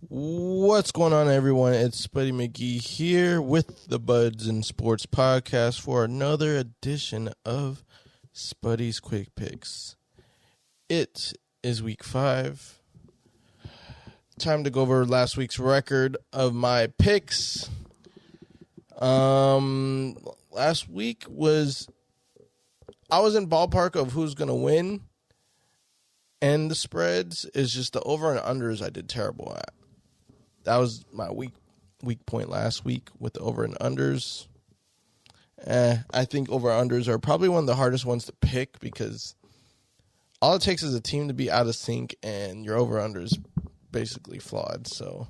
What's going on, everyone? It's Spuddy McGee here with the Buds and Sports Podcast for another edition of Spuddy's Quick Picks. It is week 5. Time to go over last week's record of my picks. Last week I was in ballpark of who's going to win, and the spreads is just the over and unders I did terrible at. That was my weak point last week with the over and unders. I think over and unders are probably one of the hardest ones to pick because all it takes is a team to be out of sync and your over under is basically flawed. So,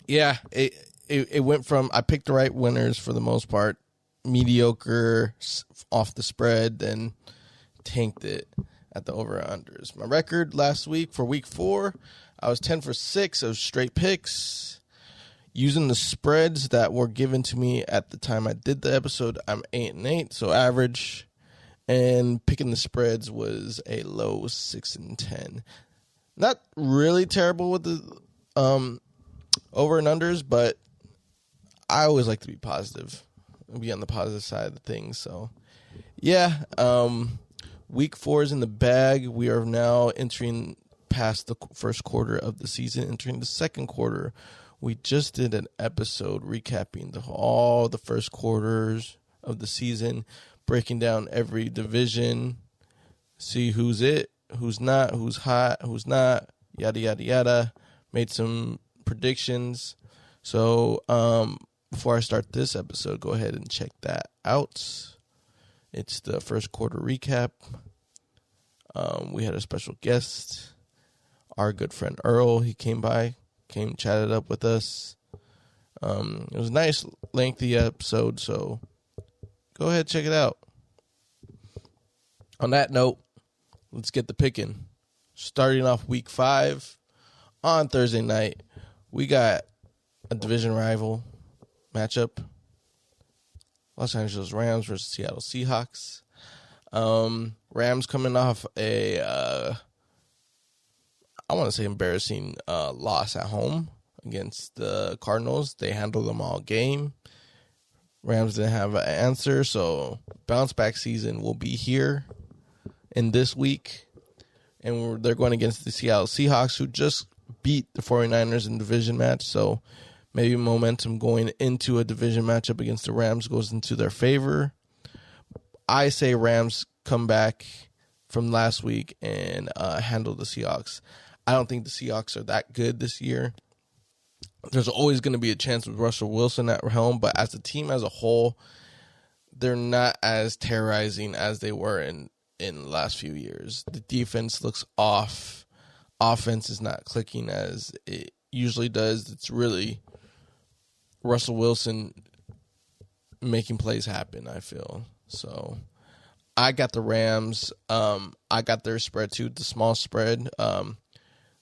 it went from I picked the right winners for the most part, mediocre off the spread, then tanked it at the over and unders. My record last week for week 4, I was 10 for 6 of straight picks. Using the spreads that were given to me at the time I did the episode, I'm 8-8, so average. And picking the spreads was a low 6-10. Not really terrible with the over and unders, but I always like to be positive and be on the positive side of things. So, yeah, week 4 is in the bag. We are now entering past the first quarter of the season, entering the second quarter. We just did an episode recapping all the first quarters of the season, breaking down every division, see who's it, who's not, who's hot, who's not, yada, yada, yada. Made some predictions. So before I start this episode, go ahead and check that out. It's the first quarter recap. We had a special guest, our good friend Earl. He came chatted up with us. It was a nice, lengthy episode, so go ahead, check it out. On that note, let's get the picking. Starting off week 5 on Thursday night, we got a division rival matchup. Los Angeles Rams versus Seattle Seahawks. Rams coming off I want to say embarrassing loss at home against the Cardinals. They handled them all game. Rams didn't have an answer, so bounce back season will be here in this week. And they're going against the Seattle Seahawks, who just beat the 49ers in division match. So maybe momentum going into a division matchup against the Rams goes into their favor. I say Rams come back from last week and handle the Seahawks. I don't think the Seahawks are that good this year. There's always going to be a chance with Russell Wilson at helm, but as a team as a whole, they're not as terrorizing as they were in the last few years. The defense looks off. Offense is not clicking as it usually does. It's really Russell Wilson making plays happen, I feel. So I got the Rams. I got their spread too, the small spread.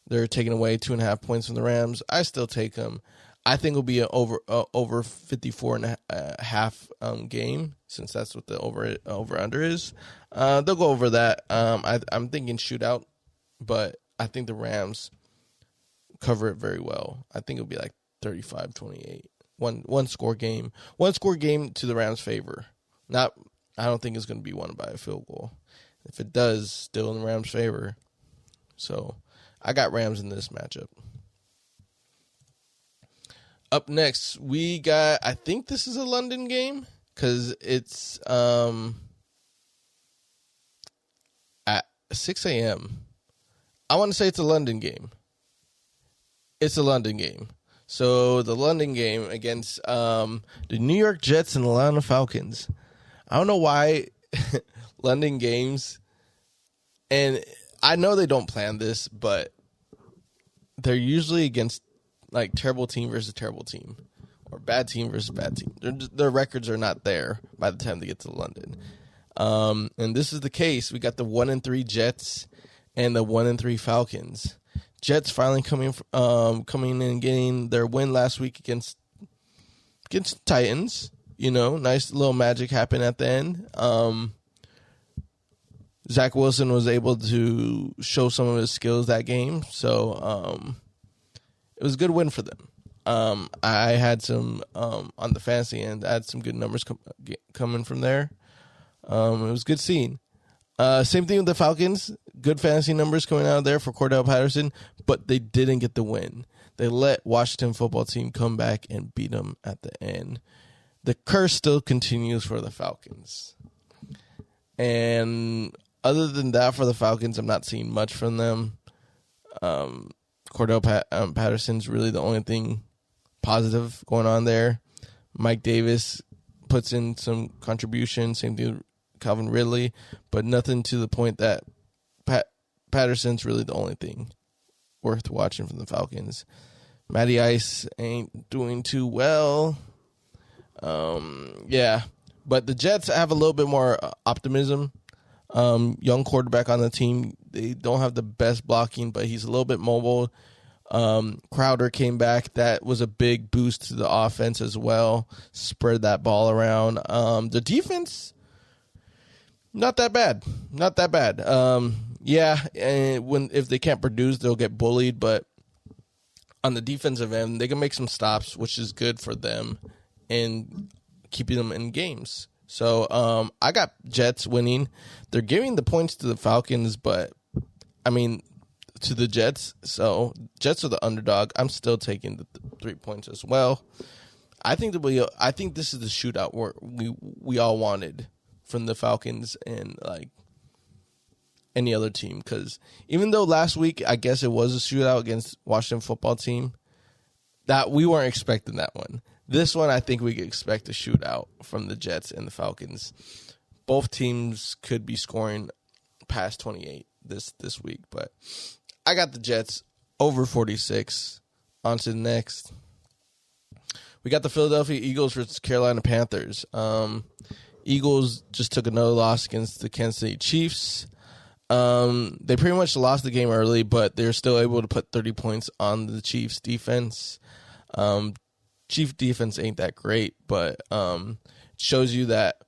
They're taking away 2.5 points from the Rams. I still take them. I think it'll be an over 54.5 game, since that's what the over under is. They'll go over that. I'm thinking shootout, but I think the Rams cover it very well. I think it'll be like 35-28. One score game. One score game to the Rams' favor. I don't think it's going to be won by a field goal. If it does, still in the Rams' favor. So I got Rams in this matchup. Up next, we got, I think this is a London game because it's at 6 a.m. I want to say it's a London game. It's a London game. So the London game against the New York Jets and Atlanta Falcons. I don't know why London games, and I know they don't plan this, but they're usually against like terrible team versus terrible team, or bad team versus bad team. Their records are not there by the time they get to London. And this is the case. We got the 1-3 Jets and the 1-3 Falcons. Jets finally coming in and getting their win last week against Titans. You know, nice little magic happened at the end. Zach Wilson was able to show some of his skills that game. So it was a good win for them. I had some on the fantasy end. I had some good numbers coming from there. It was good seeing. Same thing with the Falcons. Good fantasy numbers coming out of there for Cordell Patterson, but they didn't get the win. They let Washington football team come back and beat them at the end. The curse still continues for the Falcons. And other than that, for the Falcons, I'm not seeing much from them. Cordell Patterson's really the only thing positive going on there. Mike Davis puts in some contribution. Same thing with Calvin Ridley, but nothing to the point that Patterson's really the only thing worth watching from the Falcons. Matty Ice ain't doing too well. Yeah, but the Jets have a little bit more optimism. Young quarterback on the team. They don't have the best blocking, but he's a little bit mobile. Crowder came back. That was a big boost to the offense as well. Spread that ball around. The defense, not that bad. Not that bad. Yeah, and if they can't produce, they'll get bullied. But on the defensive end, they can make some stops, which is good for them and keeping them in games. So I got Jets winning. They're giving the points to the Falcons, but I mean to the Jets. So Jets are the underdog. I'm still taking the 3 points as well. I think this is the shootout where we all wanted from the Falcons and like any other team, because even though last week I guess it was a shootout against Washington football team, that we weren't expecting that one. This one I think we could expect a shootout from the Jets and the Falcons. Both teams could be scoring past 28 this week, but I got the Jets over 46. On to the next. We got the Philadelphia Eagles versus Carolina Panthers. Eagles just took another loss against the Kansas City Chiefs. They pretty much lost the game early, but they're still able to put 30 points on the Chiefs defense. Chief defense ain't that great, but shows you that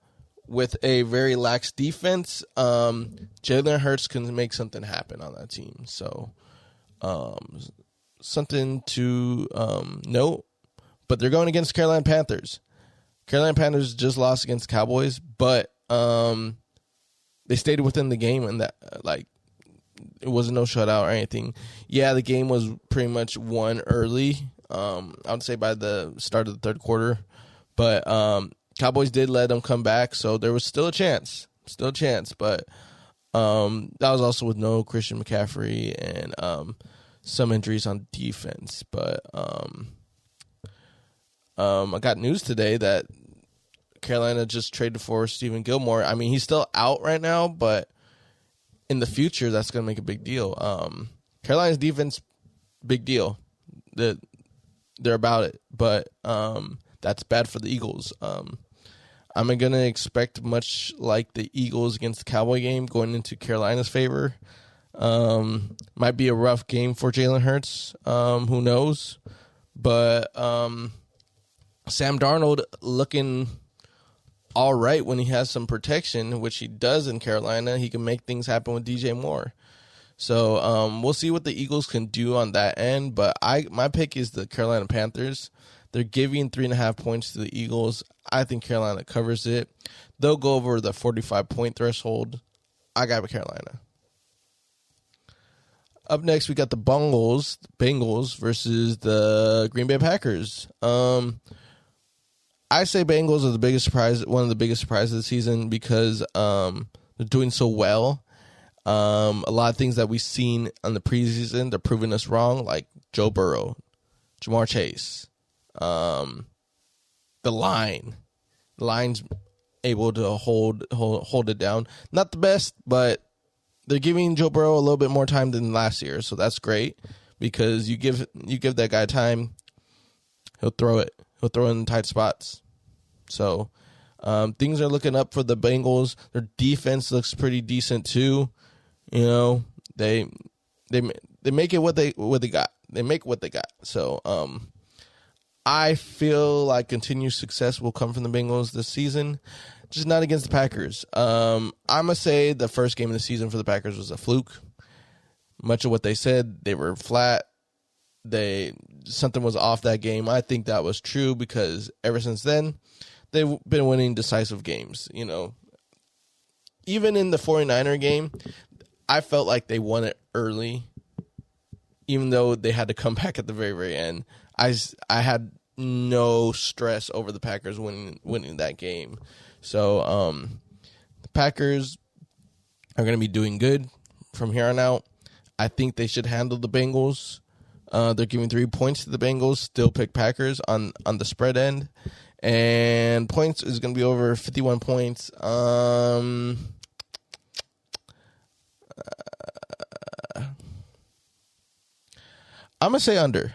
with a very lax defense, Jalen Hurts can make something happen on that team. So something to note. But they're going against Carolina Panthers. Carolina Panthers just lost against Cowboys, but they stayed within the game, and that it wasn't no shutout or anything. Yeah, the game was pretty much won early. I would say by the start of the third quarter, but Cowboys did let them come back, so there was still a chance, but that was also with no Christian McCaffrey and some injuries on defense. But I got news today that Carolina just traded for Stephen Gilmore. I mean, he's still out right now, but in the future, that's going to make a big deal. Carolina's defense, big deal. They're about it, but that's bad for the Eagles. I'm going to expect much like the Eagles against the Cowboy game going into Carolina's favor. Might be a rough game for Jalen Hurts. Who knows? But Sam Darnold looking all right when he has some protection, which he does in Carolina. He can make things happen with DJ Moore. So we'll see what the Eagles can do on that end. But my pick is the Carolina Panthers. They're giving 3.5 points to the Eagles. I think Carolina covers it. They'll go over the 45-point threshold. I got Carolina. Up next, we got the Bengals versus the Green Bay Packers. I say Bengals are the biggest surprise, one of the biggest surprises of the season, because they're doing so well. A lot of things that we've seen on the preseason, they're proving us wrong, like Joe Burrow, Jamar Chase, the line's able to hold it down. Not the best, but they're giving Joe Burrow a little bit more time than last year, so that's great, because you give that guy time, he'll throw it. He'll throw in tight spots. So things are looking up for the Bengals. Their defense looks pretty decent too. You know, they make it what they got. They make what they got. So I feel like continued success will come from the Bengals this season. just not against the Packers. I'm going to say the first game of the season for the Packers was a fluke. Much of what they said, they were flat. Something was off that game. I think that was true because ever since then, they've been winning decisive games. You know, even in the 49er game, I felt like they won it early, even though they had to come back at the very, very end. I had no stress over the Packers winning that game. So the Packers are going to be doing good from here on out. I think they should handle the Bengals. They're giving 3 points to the Bengals. Still pick Packers on the spread end. And points is going to be over 51 points. I'm going to say under.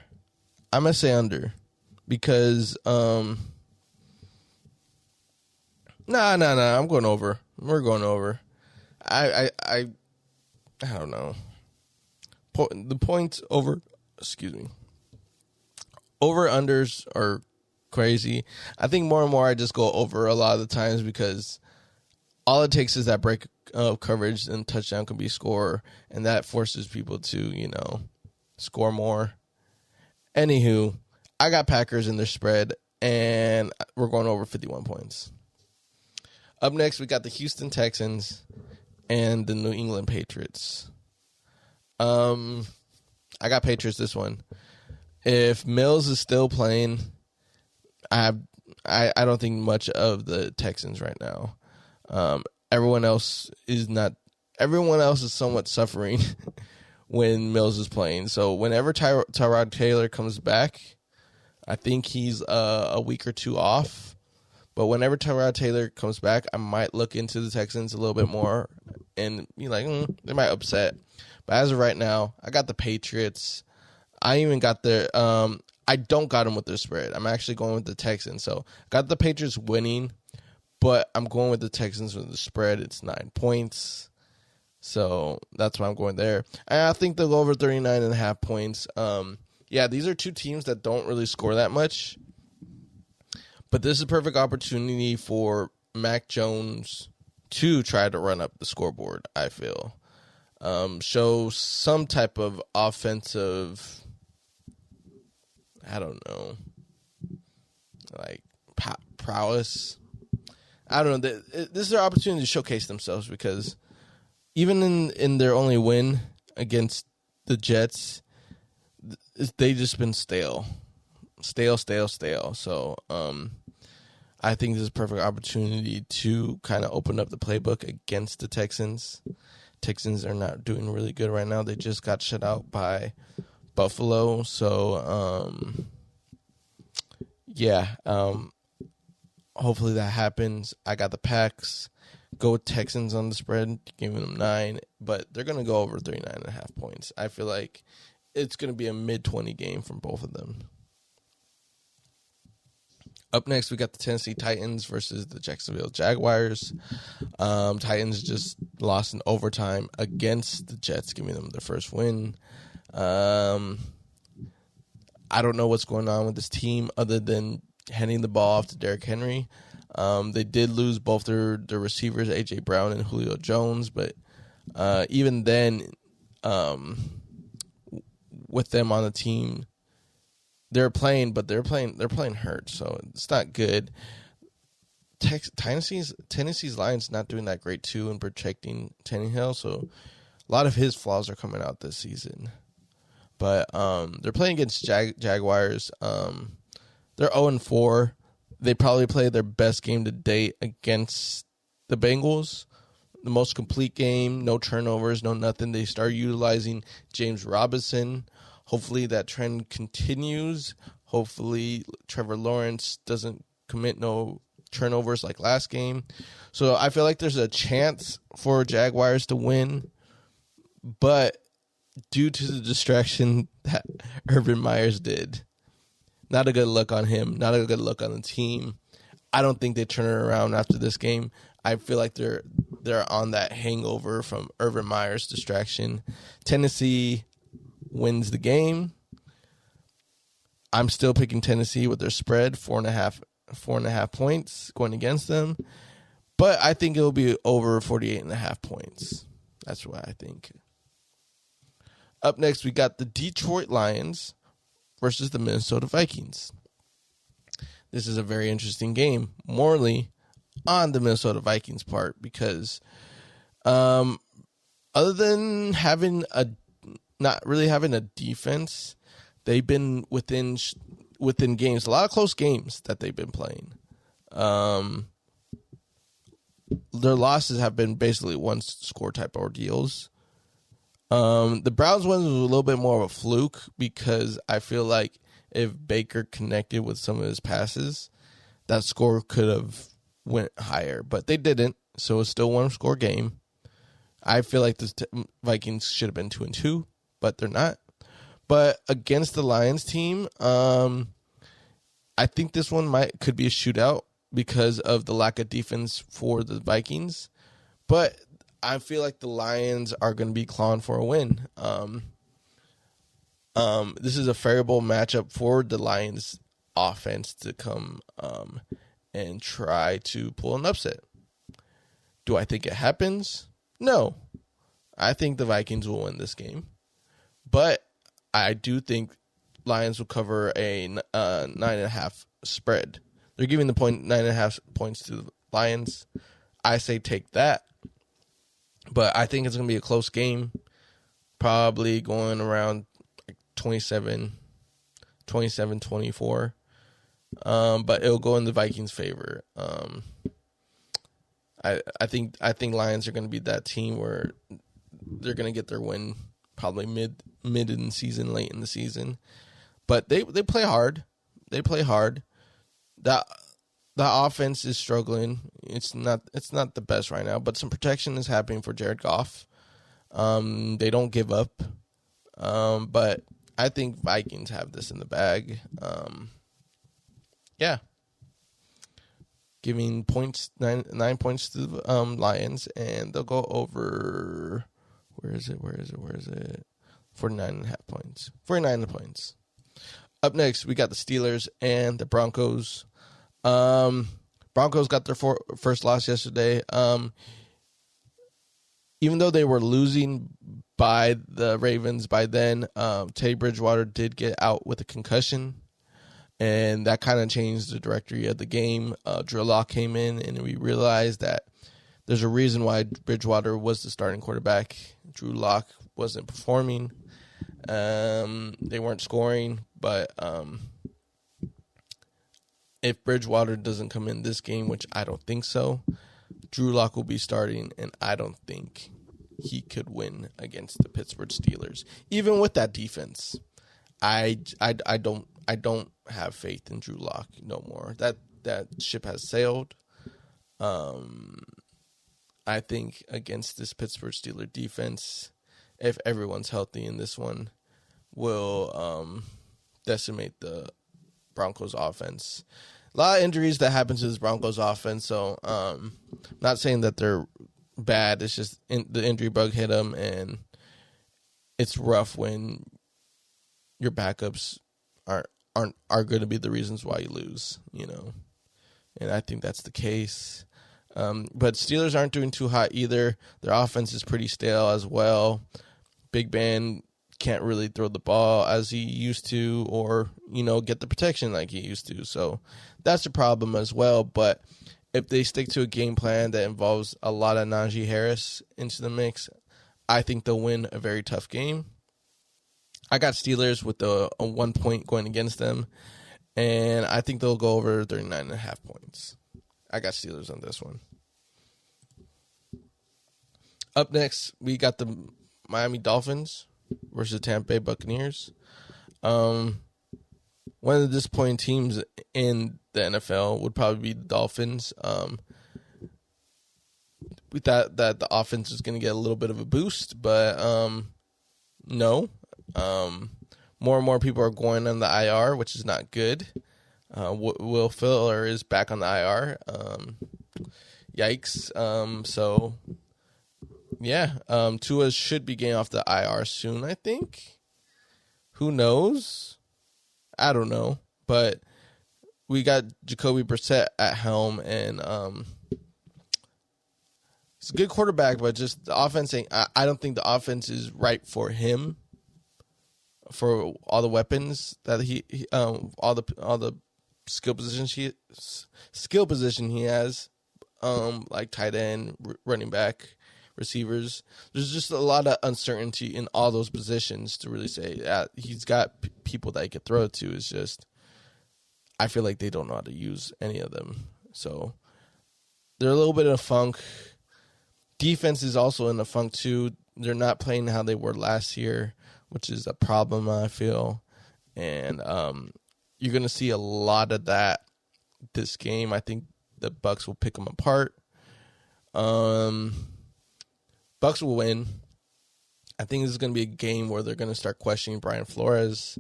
Because, nah, I'm going over. We're going over. I don't know. The points over, over-unders are crazy. I think more and more I just go over a lot of the times because all it takes is that break of coverage and touchdown can be score, and that forces people to, score more. Anywho, I got Packers in their spread, and we're going over 51 points. Up next, we got the Houston Texans and the New England Patriots. I got Patriots this one. If Mills is still playing, I don't think much of the Texans right now. Everyone else is not. Everyone else is somewhat suffering when Mills is playing. So whenever Tyrod Taylor comes back, I think he's a week or two off. But whenever Tyrod Taylor comes back, I might look into the Texans a little bit more and be like, they might upset. But as of right now, I got the Patriots. I even got their I don't got them with their spread. I'm actually going with the Texans. So got the Patriots winning, but I'm going with the Texans with the spread. It's 9 points. So that's why I'm going there. And I think they'll go over 39.5 points. Yeah, these are two teams that don't really score that much. But this is a perfect opportunity for Mac Jones to try to run up the scoreboard, I feel. Show some type of offensive, I don't know, like prowess. I don't know. This is their opportunity to showcase themselves because even in their only win against the Jets, they just been stale. So I think this is a perfect opportunity to kind of open up the playbook against the Texans. Texans are not doing really good right now. They just got shut out by Buffalo. So, hopefully that happens. I got the Packs. Go with Texans on the spread, giving them 9. But they're going to go over 39.5 points. I feel like it's going to be a mid-20 game from both of them. Up next, we got the Tennessee Titans versus the Jacksonville Jaguars. Titans just lost in overtime against the Jets, giving them their first win. I don't know what's going on with this team other than handing the ball off to Derrick Henry. They did lose both their receivers, A.J. Brown and Julio Jones, but even then, with them on the team, they're playing hurt, so it's not good. Tennessee's line's not doing that great too in protecting Tannehill, so a lot of his flaws are coming out this season. But they're playing against Jaguars. They're 0-4. They probably played their best game to date against the Bengals. The most complete game, no turnovers, no nothing. They start utilizing James Robinson. Hopefully that trend continues. Hopefully Trevor Lawrence doesn't commit no turnovers like last game. So I feel like there's a chance for Jaguars to win. But due to the distraction that Urban Meyers did, not a good look on him, not a good look on the team. I don't think they turn it around after this game. I feel like they're on that hangover from Urban Meyer's distraction. Tennessee wins the game. I'm still picking Tennessee with their spread, 4.5 points going against them. But I think it'll be over 48.5 points. That's what I think. Up next, we got the Detroit Lions versus the Minnesota Vikings. This is a very interesting game, morally, on the Minnesota Vikings part, because other than not really having a defense, they've been within games, a lot of close games that they've been playing. Their losses have been basically one-score type ordeals. The Browns one was a little bit more of a fluke, because I feel like if Baker connected with some of his passes, that score could have went higher, but they didn't, so it's still one-score game. I feel like the Vikings should have been 2-2, but they're not. But against the Lions team, I think this one could be a shootout because of the lack of defense for the Vikings. But I feel like the Lions are going to be clawing for a win. This is a favorable matchup for the Lions offense to come and try to pull an upset. Do I think it happens? No. I think the Vikings will win this game. But I do think Lions will cover a 9.5 spread. They're giving the 9.5 points to the Lions. I say take that. But I think it's going to be a close game. Probably going around 27-24. But it'll go in the Vikings' favor. I think Lions are going to be that team where they're going to get their win probably mid in the season, late in the season. But they play hard. They play hard. The offense is struggling. It's not the best right now, but some protection is happening for Jared Goff. They don't give up. But I think Vikings have this in the bag. Yeah. Giving points, 9 points to the Lions, and they'll go over. Where is it? 49.5 points. 49 points. Up next, we got the Steelers and the Broncos. Broncos got their first loss yesterday. Even though they were losing by the Ravens by then, Teddy Bridgewater did get out with a concussion, and that kind of changed the directory of the game. Drew Lock came in, and we realized that there's a reason why Bridgewater was the starting quarterback. Drew Lock wasn't performing. They weren't scoring, but if Bridgewater doesn't come in this game, which I don't think so, Drew Lock will be starting, and I don't think he could win against the Pittsburgh Steelers. Even with that defense, I don't have faith in Drew Lock no more. That ship has sailed. I think against this Pittsburgh Steelers defense, if everyone's healthy in this one, will decimate the Broncos offense. A lot of injuries that happen to this Broncos offense, so not saying that they're bad. It's just the injury bug hit them, and it's rough when your backups are going to be the reasons why you lose, And I think that's the case. But Steelers aren't doing too hot either. Their offense is pretty stale as well. Big Ben can't really throw the ball as he used to, or get the protection like he used to. So that's a problem as well. But if they stick to a game plan that involves a lot of Najee Harris into the mix, I think they'll win a very tough game. I got Steelers with a 1 point going against them, and I think they'll go over 39.5 points. I got Steelers on this one. Up next, we got the Miami Dolphins versus Tampa Bay Buccaneers. One of the disappointing teams in the NFL would probably be the Dolphins. We thought that the offense was going to get a little bit of a boost, but no. More and more people are going on the IR, which is not good. Will Fuller is back on the IR. Yikes. So, yeah. Tua should be getting off the IR soon, I think. Who knows? I don't know. But we got Jacoby Brissett at helm, and He's a good quarterback, but just the offense I don't think the offense is right for him. For all the weapons that he all the skill position he has, like tight end, running back, receivers. There's just a lot of uncertainty in all those positions to really say he's got people that he could throw to. It's just I feel like they don't know how to use any of them. So they're a little bit in a funk. Defense is also in a funk too. They're not playing how they were last year, which is a problem, I feel. And you're going to see a lot of that this game. I think the Bucs will pick them apart. Bucs will win. I think this is going to be a game where they're going to start questioning Brian Flores.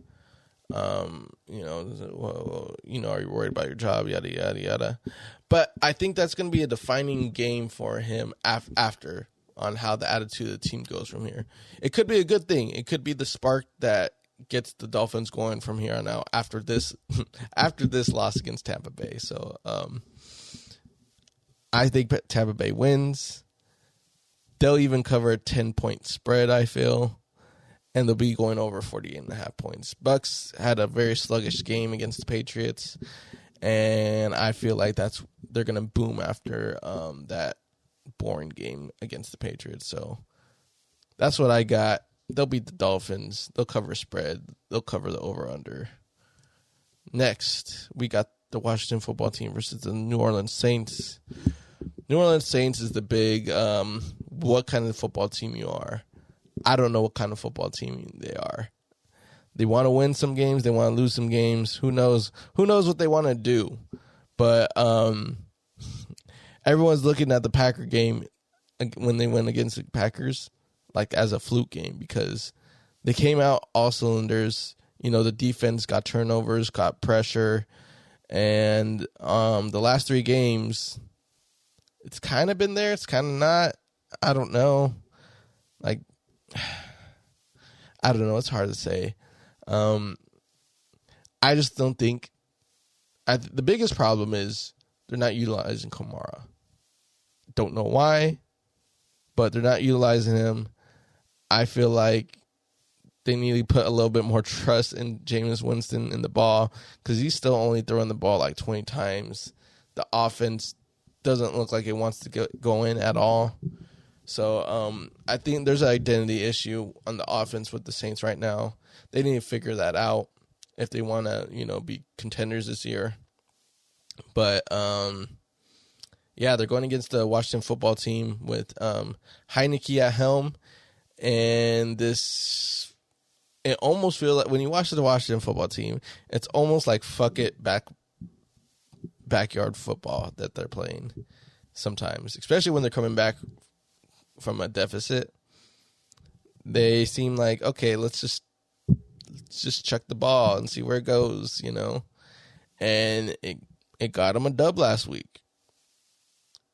Are you worried about your job? Yada, yada, yada. But I think that's going to be a defining game for him after on how the attitude of the team goes from here. It could be a good thing. It could be the spark that gets the Dolphins going from here on out after this loss against Tampa Bay. So I think Tampa Bay wins. They'll even cover a 10-point spread, I feel. And they'll be going over 48.5 points. Bucs had a very sluggish game against the Patriots. And I feel like they're going to boom after that boring game against the Patriots. So that's what I got. They'll beat the Dolphins. They'll cover spread. They'll cover the over-under. Next, we got the Washington football team versus the New Orleans Saints. New Orleans Saints is the big what kind of football team you are. I don't know what kind of football team they are. They want to win some games. They want to lose some games. Who knows? Who knows what they want to do? But everyone's looking at the Packer game when they went against the Packers like as a fluke game because they came out all cylinders. The defense got turnovers, got pressure, and the last 3 games, it's kind of been there. It's kind of not. I don't know. I don't know. It's hard to say. I just don't think. The biggest problem is they're not utilizing Kamara. Don't know why, but they're not utilizing him. I feel like they need to put a little bit more trust in Jameis Winston in the ball because he's still only throwing the ball like 20 times. The offense doesn't look like it wants to go in at all. So I think there's an identity issue on the offense with the Saints right now. They need to figure that out if they want to, be contenders this year. But they're going against the Washington football team with Heineke at helm, and it almost feels like when you watch the Washington football team, it's almost like fuck it backyard football that they're playing sometimes, especially when they're coming back from a deficit. They seem like, okay, let's just chuck the ball and see where it goes, and it got them a dub last week.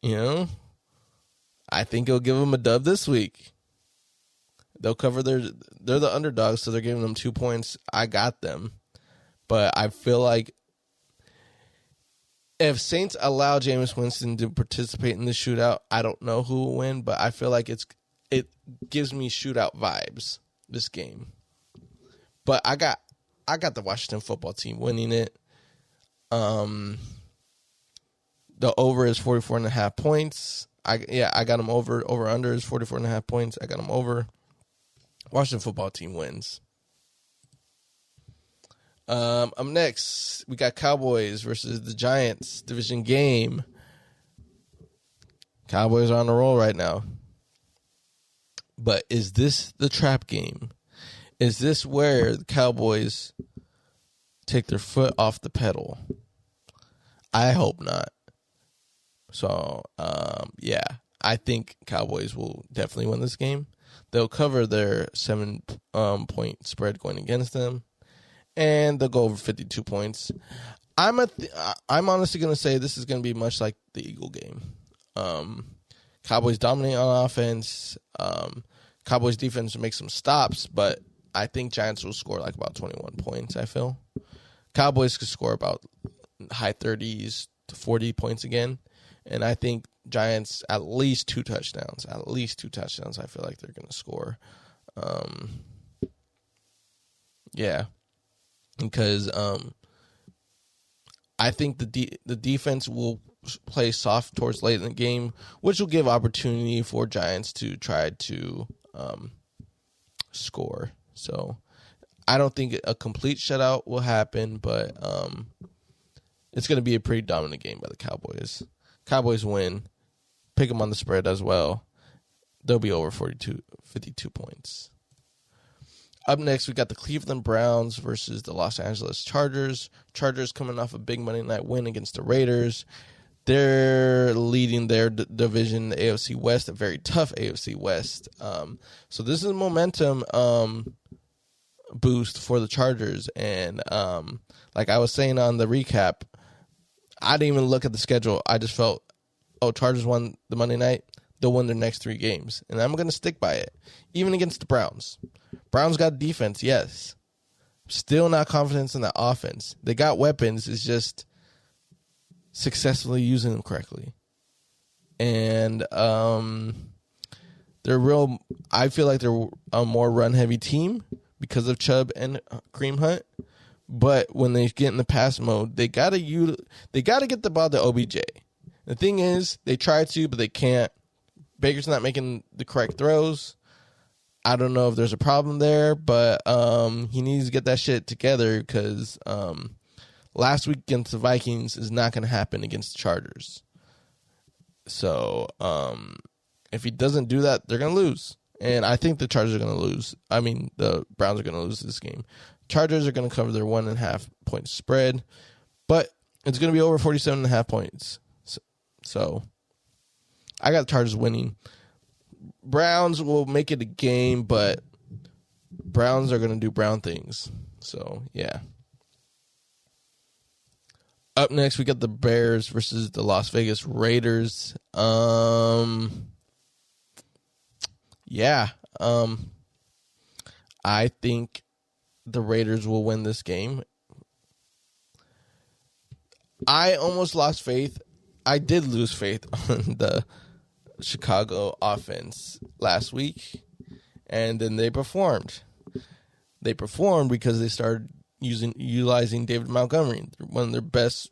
I think it'll give them a dub this week. They'll cover they're the underdogs, so they're giving them 2 points. I got them. But I feel like if Saints allow Jameis Winston to participate in the shootout, I don't know who will win, but I feel like it gives me shootout vibes, this game. But I got the Washington football team winning it. The over is 44.5 points. I got them over. Over under is 44.5 points. I got them over. Washington football team wins. Up next, we got Cowboys versus the Giants division game. Cowboys are on the roll right now. But is this the trap game? Is this where the Cowboys take their foot off the pedal? I hope not. So, I think Cowboys will definitely win this game. They'll cover their 7-point spread going against them, and they'll go over 52 points. I'm honestly going to say this is going to be much like the Eagle game. Cowboys dominate on offense. Cowboys defense will make some stops, but I think Giants will score like about 21 points, I feel. Cowboys could score about high 30s to 40 points again, and I think Giants at least 2 touchdowns. At least 2 touchdowns. I feel like they're going to score. Yeah, because I think the defense will play soft towards late in the game, which will give opportunity for Giants to try to score. So I don't think a complete shutout will happen, but it's going to be a pretty dominant game by the Cowboys. Cowboys win. Pick them on the spread as well. They'll be over 52 points. Up next, we got the Cleveland Browns versus the Los Angeles Chargers. Chargers coming off a big Monday night win against the Raiders. They're leading their division, the AFC West, a very tough AFC West. So this is a momentum boost for the Chargers. And like I was saying on the recap, I didn't even look at the schedule. I just felt, Chargers won the Monday night. They'll win their next 3 games. And I'm going to stick by it, even against the Browns. Browns got defense, yes. Still not confident in the offense. They got weapons. It's just successfully using them correctly. And they're real. I feel like they're a more run-heavy team because of Chubb and Kareem Hunt. But when they get in the pass mode, they gotta get the ball to OBJ. The thing is, they try to, but they can't. Baker's not making the correct throws. I don't know if there's a problem there, but he needs to get that shit together because last week against the Vikings is not going to happen against the Chargers. So if he doesn't do that, they're going to lose. And I think the Chargers are going to lose. I mean, the Browns are going to lose this game. Chargers are going to cover their 1.5 point spread, but it's going to be over 47.5 points. So I got the Chargers winning. Browns will make it a game, but Browns are going to do Brown things. So, yeah. Up next, we got the Bears versus the Las Vegas Raiders. I think the Raiders will win this game. I almost lost faith. I did lose faith on the Chicago offense last week, and then they performed. They performed because they started utilizing David Montgomery, one of their best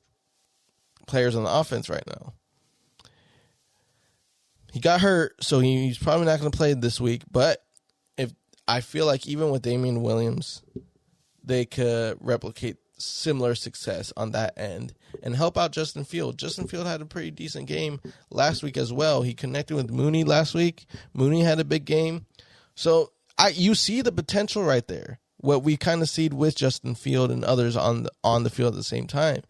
players on the offense right now. He got hurt, so he's probably not going to play this week, but I feel like even with Damian Williams, they could replicate similar success on that end and help out Justin Field. Justin Field had a pretty decent game last week as well. He connected with Mooney last week. Mooney had a big game. So you see the potential right there. What we kind of see with Justin Field and others on the field at the same time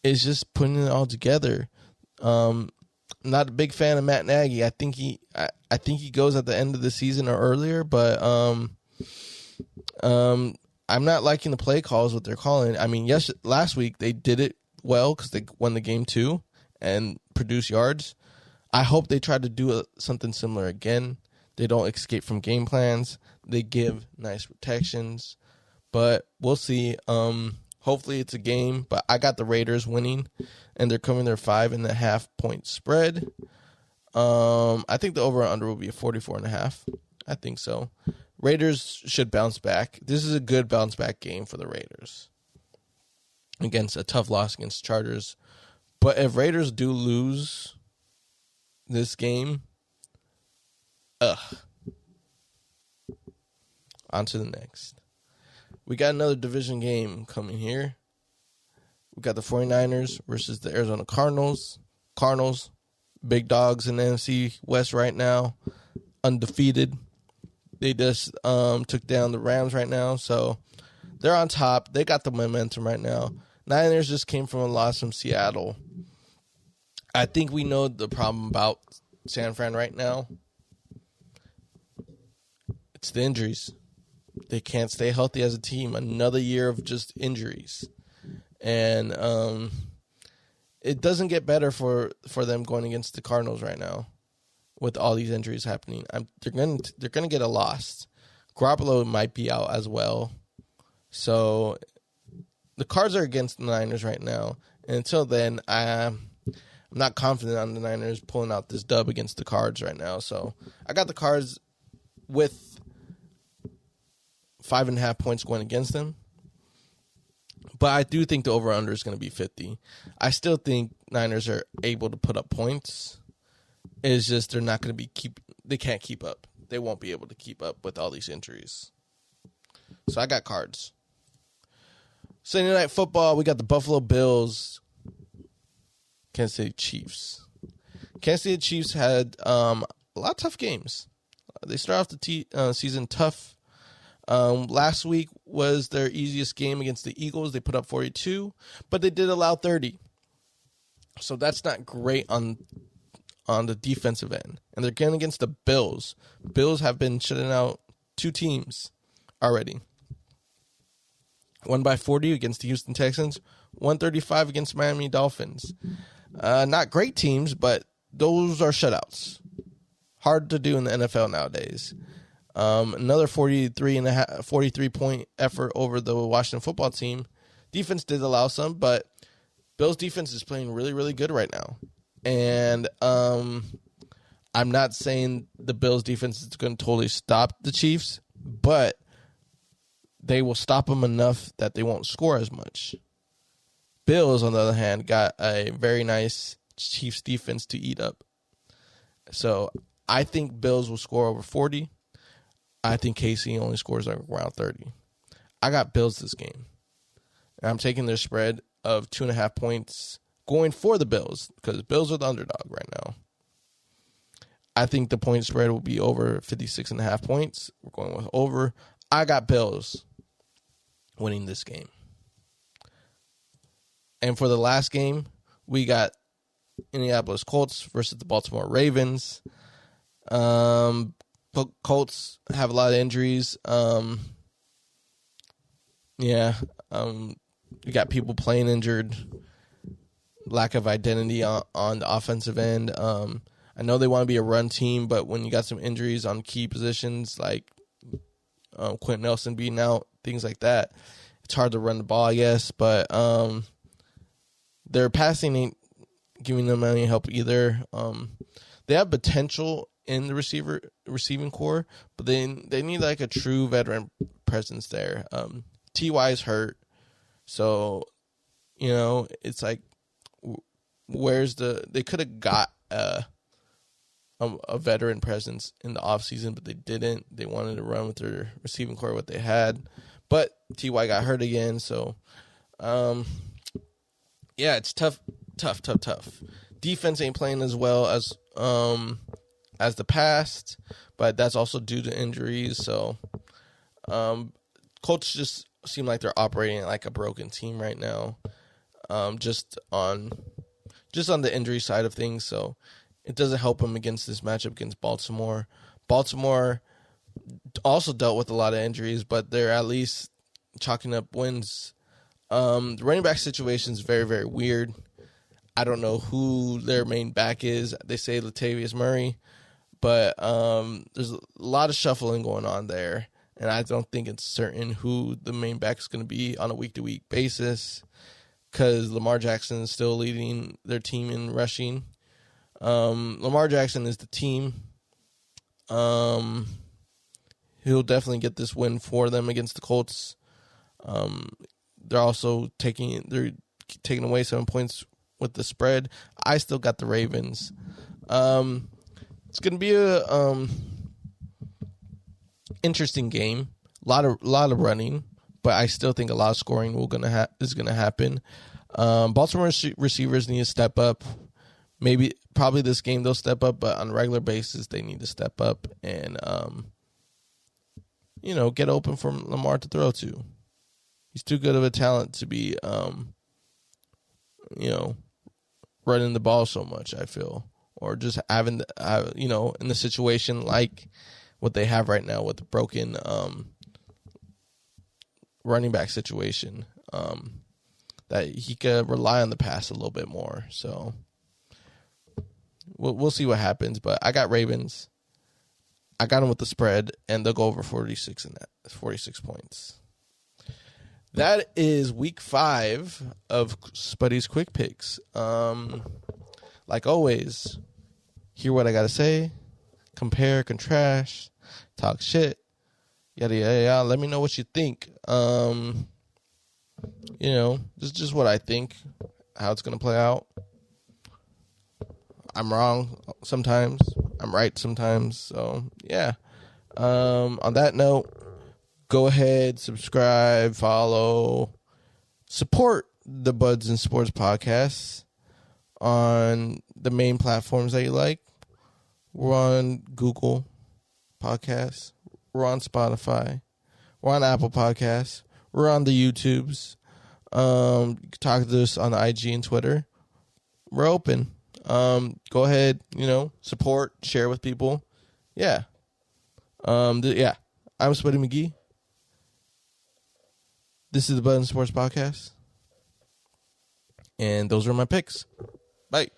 is just putting it all together. Not a big fan of Matt Nagy. I think he goes at the end of the season or earlier, but I'm not liking the play calls, what they're calling. I mean, last week they did it well because they won the game too and produced yards. I hope they try to do something similar again. They don't escape from game plans. They give nice protections, but we'll see. Hopefully it's a game, but I got the Raiders winning, and they're covering their 5.5 point spread. I think the over and under will be a 44.5. I think so. Raiders should bounce back. This is a good bounce back game for the Raiders against a tough loss against Chargers. But if Raiders do lose this game, on to the next. We got another division game coming here. We got the 49ers versus the Arizona Cardinals. Cardinals, big dogs in the NFC West right now, undefeated. They just took down the Rams right now, so they're on top. They got the momentum right now. Niners just came from a loss from Seattle. I think we know the problem about San Fran right now. It's the injuries. They can't stay healthy as a team. Another year of just injuries. And it doesn't get better for them going against the Cardinals right now with all these injuries happening. They're gonna get a loss. Garoppolo might be out as well. So the Cards are against the Niners right now. And until then, I'm not confident on the Niners pulling out this dub against the Cards right now. So I got the Cards with 5.5 points going against them. But I do think the over-under is going to be 50. I still think Niners are able to put up points. It's just they're not going to be they can't keep up. They won't be able to keep up with all these injuries. So I got Cards. Sunday Night Football, we got the Buffalo Bills, Kansas City Chiefs. Kansas City Chiefs had a lot of tough games. They start off the season tough. Last week was their easiest game against the Eagles. They put up 42, but they did allow 30. So that's not great on the defensive end. And they're going against the Bills. Bills have been shutting out 2 teams already. One by 40 against the Houston Texans, 135 against Miami Dolphins. Not great teams, but those are shutouts. Hard to do in the NFL nowadays. Another 43-point effort over the Washington football team. Defense did allow some, but Bills defense is playing really, really good right now. And I'm not saying the Bills defense is going to totally stop the Chiefs, but they will stop them enough that they won't score as much. Bills, on the other hand, got a very nice Chiefs defense to eat up. So I think Bills will score over 40. I think KC only scores around 30. I got Bills this game. And I'm taking their spread of 2.5 points going for the Bills because Bills are the underdog right now. I think the point spread will be over 56.5 points. We're going with over. I got Bills winning this game. And for the last game, we got Indianapolis Colts versus the Baltimore Ravens. Colts have a lot of injuries. You got people playing injured. Lack of identity on the offensive end. I know they want to be a run team, but when you got some injuries on key positions like Quentin Nelson being out, things like that, it's hard to run the ball, I guess. But their passing ain't giving them any help either. They have potential in the receiving core, but they need like a true veteran presence there. T.Y.'s hurt, so it's like they could have got a veteran presence in the offseason, but they didn't. They wanted to run with their receiving core what they had, but T.Y. got hurt again, so it's tough. Defense ain't playing as well as the past, but that's also due to injuries. So Colts just seem like they're operating like a broken team right now, just on the injury side of things. So it doesn't help them against this matchup against Baltimore. Baltimore also dealt with a lot of injuries, but they're at least chalking up wins. The running back situation is very, very weird. I don't know who their main back is. They say Latavius Murray, but there's a lot of shuffling going on there, and I don't think it's certain who the main back is going to be on a week-to-week basis because Lamar Jackson is still leading their team in rushing. Lamar Jackson is the team. He'll definitely get this win for them against the Colts. They're also taking away 7 points with the spread. I still got the Ravens. It's going to be a interesting game. A lot of running, but I still think a lot of scoring is going to happen. Baltimore receivers need to step up. Probably this game they'll step up, but on a regular basis they need to step up and get open for Lamar to throw to. He's too good of a talent to be running the ball so much, I feel, or just having in the situation like what they have right now with the broken running back situation, that he could rely on the pass a little bit more. So we'll see what happens, but I got Ravens. I got them with the spread, and they'll go over 46 points. That is week 5 of Spuddy's Quick Picks. A lot like always, hear what I got to say, compare, contrast, talk shit, yada, yada, yada. Let me know what you think. Just what I think, how it's going to play out. I'm wrong sometimes. I'm right sometimes. So, yeah. On that note, go ahead, subscribe, follow, support the Buds and Sports podcast on the main platforms that you like. We're on Google Podcasts. We're on Spotify. We're on Apple Podcasts. We're on the YouTubes. You can talk to us on the IG and Twitter. We're open. Go ahead, support, share with people. Yeah. I'm Spuddy McGee. This is the Bud and Sports Podcast. And those are my picks. Bye.